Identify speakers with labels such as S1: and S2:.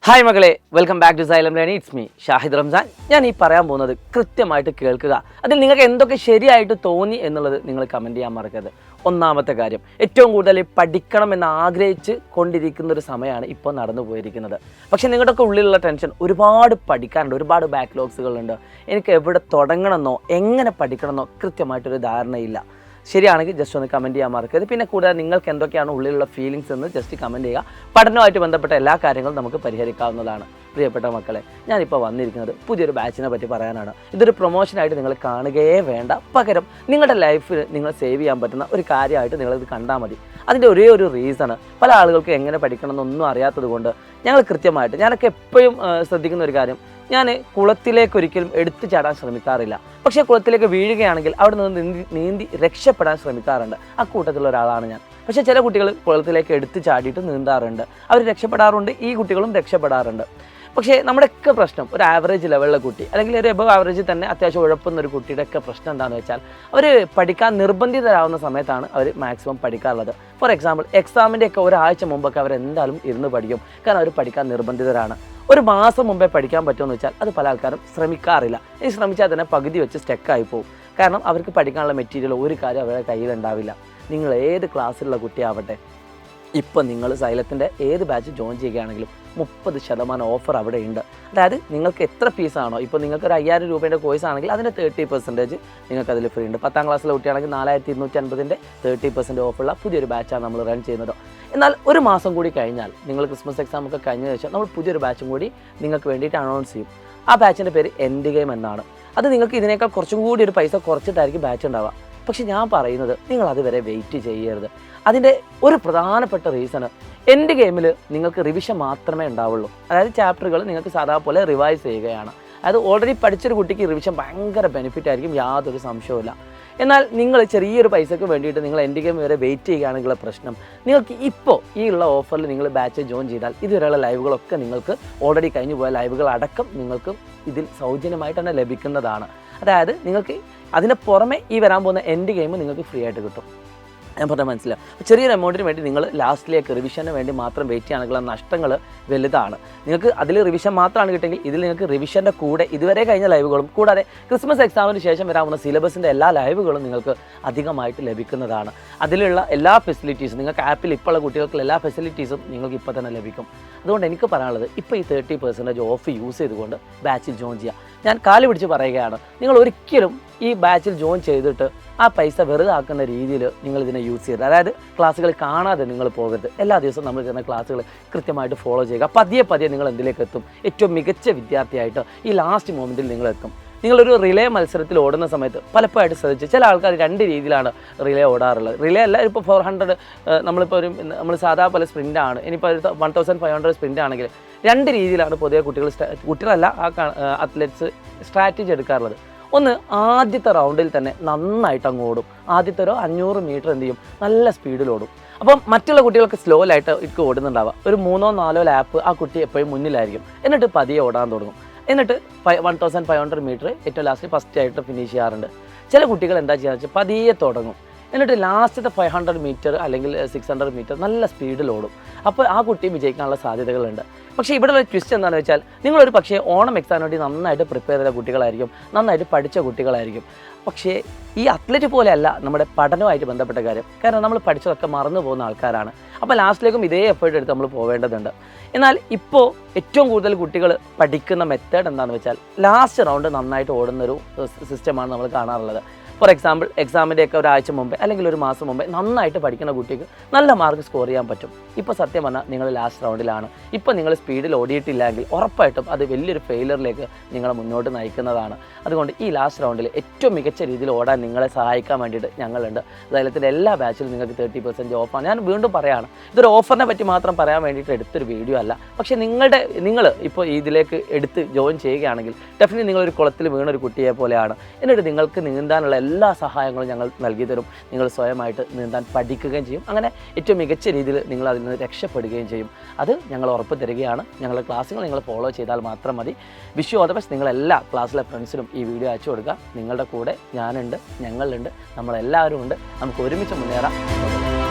S1: Hi മകളെ, welcome back to Xylem learning. It's me Shahid Ramzan. ഞാൻ ഈ പറയാൻ പോകുന്നത് കൃത്യമായിട്ട് കേൾക്കുക. അതിൽ നിങ്ങൾക്ക് എന്തൊക്കെ ശരിയായിട്ട് തോന്നി എന്നുള്ളത് നിങ്ങൾ കമൻറ്റ് ചെയ്യാൻ മറക്കരുത്. ഒന്നാമത്തെ കാര്യം, ഏറ്റവും കൂടുതൽ പഠിക്കണം എന്ന് ആഗ്രഹിച്ച് കൊണ്ടിരിക്കുന്ന ഒരു സമയമാണ് ഇപ്പോൾ നടന്നു പോയിരിക്കുന്നത്. പക്ഷേ നിങ്ങളുടെയൊക്കെ ഉള്ളിലുള്ള ടെൻഷൻ, ഒരുപാട് പഠിക്കാനുണ്ട്, ഒരുപാട് ബാക്ക്ലോഗ്സുകളുണ്ട്. എനിക്ക് എവിടെ തുടങ്ങണമെന്നോ എങ്ങനെ പഠിക്കണമെന്നോ കൃത്യമായിട്ടൊരു ധാരണയില്ല. ശരിയാണെങ്കിൽ ജസ്റ്റ് ഒന്ന് കമൻറ്റ് ചെയ്യാൻ മറക്കരുത്. പിന്നെ കൂടാതെ നിങ്ങൾക്ക് എന്തൊക്കെയാണ് ഉള്ളിലുള്ള ഫീലിങ്സ് എന്ന് ജസ്റ്റ് കമൻറ്റ് ചെയ്യുക. പഠനവുമായിട്ട് ബന്ധപ്പെട്ട എല്ലാ കാര്യങ്ങളും നമുക്ക് പരിഹരിക്കാവുന്നതാണ്. പ്രിയപ്പെട്ട മക്കളെ, ഞാനിപ്പോൾ വന്നിരിക്കുന്നത് പുതിയൊരു ബാച്ചിനെ പറ്റി പറയാനാണ്. ഇതൊരു പ്രൊമോഷനായിട്ട് നിങ്ങൾ കാണുകയേ വേണ്ട. പകരം നിങ്ങളുടെ ലൈഫിൽ നിങ്ങൾ സേവ് ചെയ്യാൻ പറ്റുന്ന ഒരു കാര്യമായിട്ട് നിങ്ങളിത് കണ്ടാൽ മതി. അതിൻ്റെ ഒരേ ഒരു റീസണ്, പല ആളുകൾക്ക് എങ്ങനെ പഠിക്കണം എന്നൊന്നും അറിയാത്തത് കൊണ്ട് ഞങ്ങൾ കൃത്യമായിട്ട്, ഞാനൊക്കെ എപ്പോഴും ശ്രദ്ധിക്കുന്ന ഒരു കാര്യം, ഞാൻ കുളത്തിലേക്ക് ഒരിക്കലും എടുത്തു ചാടാൻ ശ്രമിക്കാറില്ല. പക്ഷേ കുളത്തിലേക്ക് വീഴുകയാണെങ്കിൽ അവിടെ നിന്ന് നീന്തി രക്ഷപ്പെടാൻ ശ്രമിക്കാറുണ്ട്. ആ കൂട്ടത്തിലുള്ള ഒരാളാണ് ഞാൻ. പക്ഷേ ചില കുട്ടികൾ കുളത്തിലേക്ക് എടുത്തു ചാടിയിട്ട് നീന്താറുണ്ട്, അവർ രക്ഷപ്പെടാറുണ്ട്, ഈ കുട്ടികളും രക്ഷപ്പെടാറുണ്ട്. പക്ഷേ നമ്മുടെയൊക്കെ പ്രശ്നം, ഒരു ആവറേജ് ലെവലിലെ കുട്ടി അല്ലെങ്കിൽ ഒരു എബവ് ആവറേജിൽ തന്നെ അത്യാവശ്യം ഉഴപ്പുന്ന ഒരു കുട്ടിയുടെയൊക്കെ പ്രശ്നം എന്താണെന്ന് വെച്ചാൽ, അവർ പഠിക്കാൻ നിർബന്ധിതരാകുന്ന സമയത്താണ് അവർ മാക്സിമം പഠിക്കാറുള്ളത്. ഫോർ എക്സാമ്പിൾ, എക്സാമിൻ്റെയൊക്കെ ഒരാഴ്ച മുമ്പൊക്കെ അവരെന്തായാലും ഇരുന്ന് പഠിക്കും. കാരണം അവർ പഠിക്കാൻ നിർബന്ധിതരാണ്. ഒരു മാസം മുമ്പേ പഠിക്കാൻ പറ്റുമെന്ന് വെച്ചാൽ അത് പല ആൾക്കാരും ശ്രമിക്കാറില്ല. ഇനി ശ്രമിച്ചാൽ തന്നെ പകുതി വെച്ച് സ്റ്റക്കായി പോകും. കാരണം അവർക്ക് പഠിക്കാനുള്ള മെറ്റീരിയൽ ഒരു കാര്യം അവരുടെ കയ്യിലുണ്ടാവില്ല. നിങ്ങൾ ഏത് ക്ലാസ്സിലുള്ള കുട്ടിയാവട്ടെ, ഇപ്പം നിങ്ങൾ സൈലത്തിൻ്റെ ഏത് ബാച്ച് ജോയിൻ ചെയ്യുകയാണെങ്കിലും 30% ഓഫർ അവിടെ ഉണ്ട്. അതായത് നിങ്ങൾക്ക് എത്ര ഫീസാണോ, ഇപ്പോൾ നിങ്ങൾക്ക് ഒരു 5000 രൂപേൻ്റെ കോഴ്സ് ആണെങ്കിൽ അതിൻ്റെ 30% നിങ്ങൾക്കതിൽ ഫ്രീ ഉണ്ട്. 10ാം ക്ലാസ്സിലെ കുട്ടിയാണെങ്കിൽ 4250-ൻ്റെ 30% ഓഫറുള്ള പുതിയൊരു ബാച്ചാണ് നമ്മൾ റൺ ചെയ്യുന്നത്. എന്നാൽ ഒരു മാസം കൂടി കഴിഞ്ഞാൽ, നിങ്ങൾ ക്രിസ്മസ് എക്സാം ഒക്കെ കഴിഞ്ഞ ശേഷം നമ്മൾ പുതിയൊരു ബാച്ചും കൂടി നിങ്ങൾക്ക് വേണ്ടിയിട്ട് അനൗൺസ് ചെയ്യും. ആ ബാച്ചിൻ്റെ പേര് എൻഡ് ഗെയിം എന്നാണ്. അത് നിങ്ങൾക്ക് ഇതിനേക്കാൾ കുറച്ചും കൂടി ഒരു പൈസ കുറച്ചിട്ടായിരിക്കും ബാച്ച് ഉണ്ടാവുക. പക്ഷെ ഞാൻ പറയുന്നത്, നിങ്ങൾ അതുവരെ വെയിറ്റ് ചെയ്യരുത്. അതിൻ്റെ ഒരു പ്രധാനപ്പെട്ട റീസണ്, എൻഡ് ഗെയിമിൽ നിങ്ങൾക്ക് റിവിഷൻ മാത്രമേ ഉണ്ടാവുള്ളൂ. അതായത് ചാപ്റ്ററുകൾ നിങ്ങൾക്ക് സാധാ പോലെ റിവൈസ് ചെയ്യുകയാണ്. അത് ഓൾറെഡി പഠിച്ചൊരു കുട്ടിക്ക് റിവിഷൻ ഭയങ്കര ബെനിഫിറ്റ് ആയിരിക്കും, യാതൊരു സംശയവുമില്ല. എന്നാൽ നിങ്ങൾ ചെറിയൊരു പൈസക്ക് വേണ്ടിയിട്ട് നിങ്ങൾ എൻഡ് ഗെയിം വരെ വെയിറ്റ് ചെയ്യുകയാണെങ്കിലുള്ള പ്രശ്നം, നിങ്ങൾക്ക് ഇപ്പോൾ ഈ ഉള്ള ഓഫറിൽ നിങ്ങൾ ബാച്ച് ജോയിൻ ചെയ്താൽ ഇതുവരെയുള്ള ലൈവുകളൊക്കെ നിങ്ങൾക്ക് ഓൾറെഡി കഴിഞ്ഞു പോയ ലൈവുകൾ അടക്കം നിങ്ങൾക്ക് ഇതിൽ സൗജന്യമായിട്ട് തന്നെ ലഭിക്കുന്നതാണ്. അതായത് നിങ്ങൾക്ക് അതിന് പുറമെ ഈ വരാൻ പോകുന്ന എൻഡ് ഗെയിം നിങ്ങൾക്ക് ഫ്രീ ആയിട്ട് കിട്ടും. ഞാൻ പറഞ്ഞാൽ മനസ്സിലാവും. ചെറിയൊരു എമൗണ്ടിന് വേണ്ടി നിങ്ങൾ ലാസ്റ്റിലേക്ക് റിവിഷന് വേണ്ടി മാത്രം വെയിറ്റ് ചെയ്യുകയാണെങ്കിൽ നഷ്ടങ്ങൾ വലുതാണ്. നിങ്ങൾക്ക് അതിൽ റിവിഷൻ മാത്രമാണ് കിട്ടുമെങ്കിൽ ഇതിൽ നിങ്ങൾക്ക് റിവിഷൻ്റെ കൂടെ ഇതുവരെ കഴിഞ്ഞ ലൈവുകളും കൂടാതെ ക്രിസ്മസ് എക്സാമിന് ശേഷം വരാവുന്ന സിലബസിൻ്റെ എല്ലാ ലൈവുകളും നിങ്ങൾക്ക് അധികമായിട്ട് ലഭിക്കുന്നതാണ്. അതിലുള്ള എല്ലാ ഫെസിലിറ്റീസും നിങ്ങൾക്ക് ആപ്പിൽ ഇപ്പോഴുള്ള കുട്ടികൾക്കുള്ള എല്ലാ ഫെസിലിറ്റീസും നിങ്ങൾക്ക് ഇപ്പോൾ തന്നെ ലഭിക്കും. അതുകൊണ്ട് എനിക്ക് പറയാനുള്ളത്, ഇപ്പോൾ ഈ 30% ഓഫ് യൂസ് ചെയ്തുകൊണ്ട് ബാച്ചിൽ ജോയിൻ ചെയ്യുക. ഞാൻ കാല് പിടിച്ച് പറയുകയാണ്, നിങ്ങൾ ഒരിക്കലും ഈ ബാച്ചിൽ ജോയിൻ ചെയ്തിട്ട് ആ പൈസ വെറുതെ ആക്കുന്ന രീതിയിൽ നിങ്ങൾ ഇതിനെ യൂസ് ചെയ്യരുത്. അതായത് ക്ലാസ്സുകൾ കാണാതെ നിങ്ങൾ പോകരുത്. എല്ലാ ദിവസവും നമ്മൾ ചെയ്യുന്ന ക്ലാസ്സുകൾ കൃത്യമായിട്ട് ഫോളോ ചെയ്യുക. പതിയെ നിങ്ങൾ എന്തിലേക്ക് എത്തും? ഏറ്റവും മികച്ച വിദ്യാർത്ഥിയായിട്ട് ഈ ലാസ്റ്റ് മൊമെൻറ്റിൽ നിങ്ങൾ എത്തും. നിങ്ങളൊരു റിലേ മത്സരത്തിൽ ഓടുന്ന സമയത്ത് പലപ്പോഴായിട്ട് ശ്രദ്ധിച്ച്, ചില ആൾക്കാർ 2 രീതിയിലാണ് റിലേ ഓടാറുള്ളത്. റിലേ അല്ല, ഇപ്പോൾ 400 നമ്മളിപ്പോൾ നമ്മൾ സാധാ പോലെ സ്പ്രിൻ്റ് ആണ്, ഇനിയിപ്പോൾ 1500 സ്പ്രിൻ്റ് ആണെങ്കിൽ 2 രീതിയിലാണ് പൊതുവെ കുട്ടികളല്ല അത്ലറ്റ്സ് സ്ട്രാറ്റജി എടുക്കാറുള്ളത്. ഒന്ന്, ആദ്യത്തെ റൗണ്ടിൽ തന്നെ നന്നായിട്ട് അങ്ങ് ഓടും. ആദ്യത്തെ ഒരു 500 മീറ്റർ എന്ത് ചെയ്യും, നല്ല സ്പീഡിൽ ഓടും. അപ്പം മറ്റുള്ള കുട്ടികൾക്ക് സ്ലോയിലായിട്ട് ഇട്ട് ഓടുന്നുണ്ടാവുക. ഒരു 3-4 ലാപ്പ് ആ കുട്ടി എപ്പോഴും മുന്നിലായിരിക്കും. എന്നിട്ട് പതിയെ ഓടാൻ തുടങ്ങും. എന്നിട്ട് 1500 മീറ്റർ ഏറ്റവും ലാസ്റ്റ് ഫസ്റ്റ് ആയിട്ട് ഫിനിഷ് ചെയ്യാറുണ്ട്. ചില കുട്ടികൾ എന്താ ചെയ്യുക വെച്ചാൽ പതിയെ തുടങ്ങും. എന്നിട്ട് ലാസ്റ്റത്തെ 500 മീറ്റർ അല്ലെങ്കിൽ 600 മീറ്റർ നല്ല സ്പീഡിൽ ഓടും. അപ്പോൾ ആ കുട്ടി വിജയിക്കാനുള്ള സാധ്യതകളുണ്ട്. പക്ഷേ ഇവിടെ ഒരു ട്വിസ്റ്റ് എന്താണെന്ന് വെച്ചാൽ, നിങ്ങളൊരു പക്ഷേ ഓണം എക്സാമിന് വേണ്ടി നന്നായിട്ട് പ്രിപ്പയർ ചെയ്ത കുട്ടികളായിരിക്കും, നന്നായിട്ട് പഠിച്ച കുട്ടികളായിരിക്കും. പക്ഷേ ഈ അത്ലറ്റ് പോലെയല്ല നമ്മുടെ പഠനവുമായിട്ട് ബന്ധപ്പെട്ട കാര്യം. കാരണം നമ്മൾ പഠിച്ചതൊക്കെ മറന്നു പോകുന്ന ആൾക്കാരാണ്. അപ്പോൾ ലാസ്റ്റിലേക്കും ഇതേ എഫേർട്ട് എടുത്ത് നമ്മൾ പോവേണ്ടതുണ്ട്. എന്നാൽ ഇപ്പോൾ ഏറ്റവും കൂടുതൽ കുട്ടികൾ പഠിക്കുന്ന മെത്തേഡ് എന്താണെന്ന് വെച്ചാൽ, ലാസ്റ്റ് റൗണ്ട് നന്നായിട്ട് ഓടുന്നൊരു സിസ്റ്റമാണ് നമ്മൾ കാണാറുള്ളത്. ഫോർ എക്സാമ്പിൾ, എക്സാമിൻ്റെയൊക്കെ ഒരാഴ്ച മുമ്പേ അല്ലെങ്കിൽ ഒരു മാസം മുമ്പേ നന്നായിട്ട് പഠിക്കുന്ന കുട്ടിക്ക് നല്ല മാർക്ക് സ്കോർ ചെയ്യാൻ പറ്റും. ഇപ്പോൾ സത്യം പറഞ്ഞാൽ നിങ്ങൾ ലാസ്റ്റ് റൗണ്ടിലാണ്. ഇപ്പോൾ നിങ്ങൾ സ്പീഡിൽ ഓടിയിട്ടില്ലെങ്കിൽ ഉറപ്പായിട്ടും അത് വലിയൊരു ഫെയിലിയറിലേക്ക് നിങ്ങളെ മുന്നോട്ട് നയിക്കുന്നതാണ്. അതുകൊണ്ട് ഈ ലാസ്റ്റ് റൗണ്ടിൽ ഏറ്റവും മികച്ച രീതിയിൽ ഓടാൻ നിങ്ങളെ സഹായിക്കാൻ വേണ്ടിയിട്ട് ഞങ്ങളുണ്ട്. സൈലത്തിൻ്റെ എല്ലാ ബാച്ചിലും നിങ്ങൾക്ക് 30% ഓഫാണ്. ഞാൻ വീണ്ടും പറയുകയാണ്, ഇതൊരു ഓഫറിനെ പറ്റി മാത്രം പറയാൻ വേണ്ടിയിട്ട് എടുത്തൊരു വീഡിയോ അല്ല. പക്ഷേ നിങ്ങൾ ഇപ്പോൾ ഇതിലേക്ക് എടുത്ത് ജോയിൻ ചെയ്യുകയാണെങ്കിൽ ഡെഫിനറ്റ്ലി നിങ്ങളൊരു കുളത്തിൽ വീണൊരു കുട്ടിയെ പോലെയാണ്. എന്നിട്ട് നിങ്ങൾക്ക് നീന്താനുള്ള എല്ലാ സഹായങ്ങളും ഞങ്ങൾ നൽകി തരും. നിങ്ങൾ സ്വയമായിട്ട് നീന്താൻ പഠിക്കുകയും ചെയ്യും. അങ്ങനെ ഏറ്റവും മികച്ച രീതിയിൽ നിങ്ങൾ അതിൽ നിന്ന് രക്ഷപ്പെടുകയും ചെയ്യും. അത് ഞങ്ങൾ ഉറപ്പ് തരികയാണ്. ഞങ്ങളുടെ ക്ലാസ്സുകൾ നിങ്ങൾ ഫോളോ ചെയ്താൽ മാത്രം മതി. Wish you all the best. നിങ്ങളെല്ലാ ക്ലാസ്സിലെ ഫ്രണ്ട്സിനും ഈ വീഡിയോ അയച്ചു കൊടുക്കുക. നിങ്ങളുടെ കൂടെ ഞാനുണ്ട്, ഞങ്ങളുണ്ട്, നമ്മളെല്ലാവരും ഉണ്ട്. നമുക്ക് ഒരുമിച്ച് മുന്നേറാം.